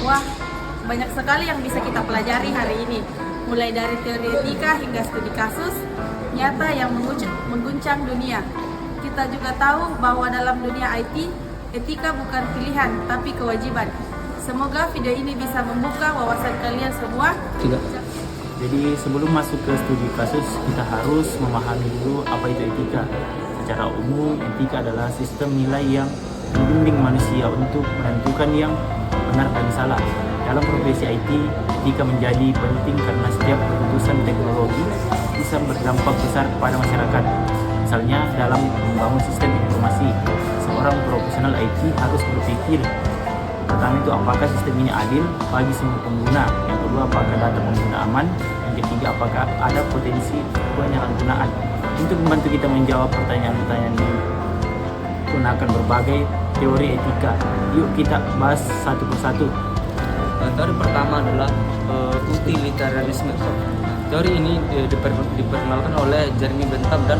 Wah, banyak sekali yang bisa kita pelajari hari ini. Mulai dari teori etika hingga studi kasus nyata yang mengguncang dunia. Kita juga tahu bahwa dalam dunia IT, etika bukan pilihan, tapi kewajiban. Semoga video ini bisa membuka wawasan kalian semua. Tidak. Jadi sebelum masuk ke studi kasus, kita harus memahami dulu apa itu etika. Secara umum, etika adalah sistem nilai yang membimbing manusia untuk menentukan yang benar dan salah. Dalam profesi IT, etika menjadi penting karena setiap keputusan teknologi bisa berdampak besar kepada masyarakat. Misalnya dalam membangun sistem informasi, seorang profesional IT harus berpikir pertama itu apakah sistem ini adil bagi semua pengguna, yang kedua apakah data pengguna aman, yang ketiga apakah ada potensi penyalahgunaan. Untuk membantu kita menjawab pertanyaan-pertanyaan ini, gunakan berbagai teori etika. Yuk kita bahas satu persatu. Teori pertama adalah utilitarianisme. Teori ini diperkenalkan oleh Jeremy Bentham dan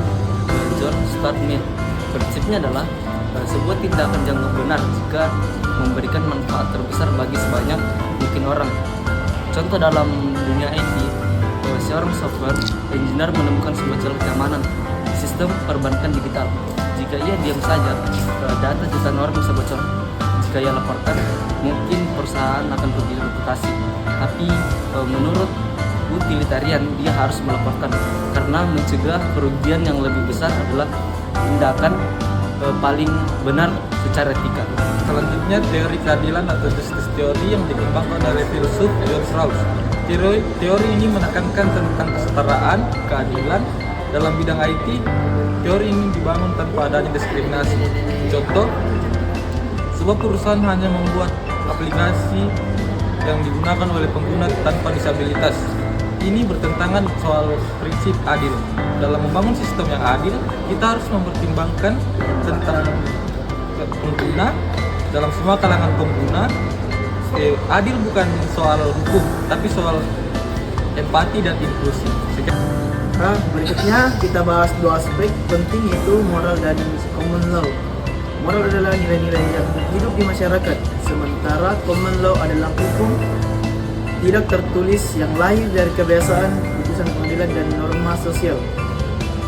John Stuart Mill. Prinsipnya adalah sebuah tindakan jangka benar jika memberikan manfaat terbesar bagi sebanyak mungkin orang. Contoh dalam dunia IT, seorang software engineer menemukan sebuah celah keamanan sistem perbankan digital. Jika ia diam saja, data jutaan orang bisa bocor. Jika ia laporkan, mungkin perusahaan akan rugi reputasi. Tapi menurut utilitarian, dia harus melaporkan karena mencegah kerugian yang lebih besar adalah tindakan paling benar secara etika. Selanjutnya teori keadilan atau justice theory yang dikembangkan oleh filsuf John Rawls. Teori ini menekankan tentang kesetaraan, keadilan dalam bidang IT. Teori ini dibangun tanpa adanya diskriminasi. Contoh, sebuah perusahaan hanya membuat aplikasi yang digunakan oleh pengguna tanpa disabilitas. Ini bertentangan soal prinsip adil. Dalam membangun sistem yang adil, kita harus mempertimbangkan tentang pengguna dalam semua kalangan pengguna. Adil bukan soal hukum, tapi soal empati dan inklusi. Berikutnya kita bahas dua aspek penting, yaitu moral dan common law. Moral adalah nilai-nilai yang hidup di masyarakat, sementara common law adalah hukum tidak tertulis yang lahir dari kebiasaan, putusan pengadilan dan norma sosial.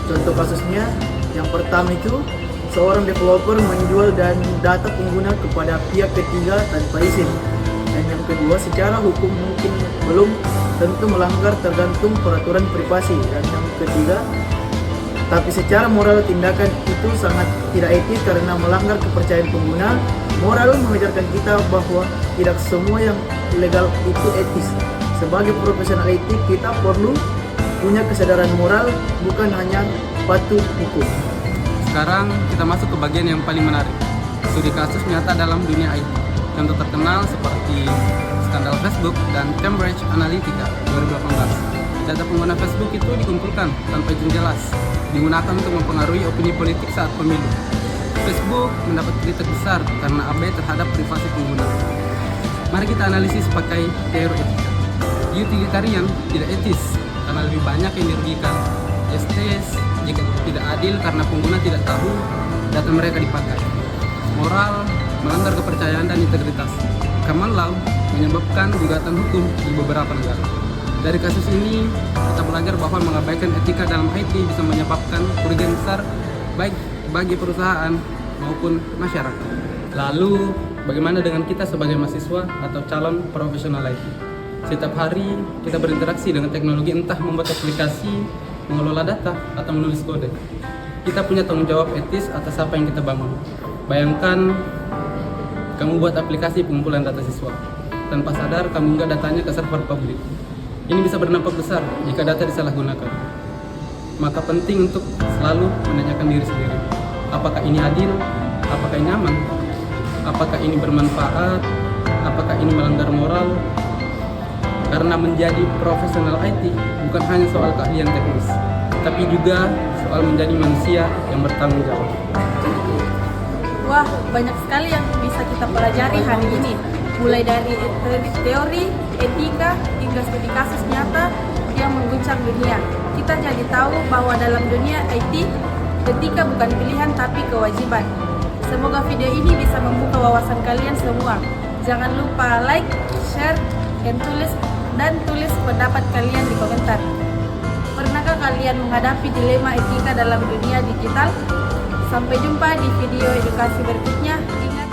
Contoh kasusnya, yang pertama itu seorang developer menjual dan data pengguna kepada pihak ketiga tanpa izin. Dan yang kedua, secara hukum mungkin belum tentu melanggar tergantung peraturan privasi. Dan yang ketiga, tapi secara moral tindakan itu sangat tidak etis karena melanggar kepercayaan pengguna. Moral mengajarkan kita bahwa tidak semua yang legal itu etis. Sebagai profesional etik, kita perlu punya kesadaran moral, bukan hanya patuh hukum. Sekarang kita masuk ke bagian yang paling menarik, studi kasus nyata dalam dunia IT. Contoh terkenal seperti skandal Facebook dan Cambridge Analytica 2018. Data pengguna Facebook itu dikumpulkan tanpa izin jelas, digunakan untuk mempengaruhi opini politik saat pemilu. Facebook mendapat kritik besar karena abai terhadap privasi pengguna. Mari kita analisis pakai teori etika. Utilitarian tidak etis karena lebih banyak yang dirugikan. Justice jika tidak adil karena pengguna tidak tahu data mereka dipakai. Moral melanggar kepercayaan dan integritas. Common law menyebabkan gugatan hukum di beberapa negara. Dari kasus ini kita belajar bahwa mengabaikan etika dalam IT bisa menyebabkan kerugian besar baik bagi perusahaan maupun masyarakat. Lalu bagaimana dengan kita sebagai mahasiswa atau calon profesional IT? Setiap hari kita berinteraksi dengan teknologi, entah membuat aplikasi, mengelola data, atau menulis kode. Kita punya tanggung jawab etis atas apa yang kita bangun. Bayangkan kamu buat aplikasi pengumpulan data siswa. Tanpa sadar kamu unggah datanya ke server publik. Ini bisa berdampak besar jika data disalahgunakan. Maka penting untuk selalu menanyakan diri sendiri. Apakah ini adil? Apakah ini aman? Apakah ini bermanfaat? Apakah ini melanggar moral? Karena menjadi profesional IT bukan hanya soal keahlian teknis, tapi juga soal menjadi manusia yang bertanggung jawab. Wah, banyak sekali yang bisa kita pelajari hari ini. Mulai dari teori, etika, hingga studi kasus nyata yang mengguncang dunia. Kita jadi tahu bahwa dalam dunia IT, etika bukan pilihan tapi kewajiban. Semoga video ini bisa membuka wawasan kalian semua. Jangan lupa like, share, dan tulis pendapat kalian di komentar. Pernahkah kalian menghadapi dilema etika dalam dunia digital? Sampai jumpa di video edukasi berikutnya. Ingat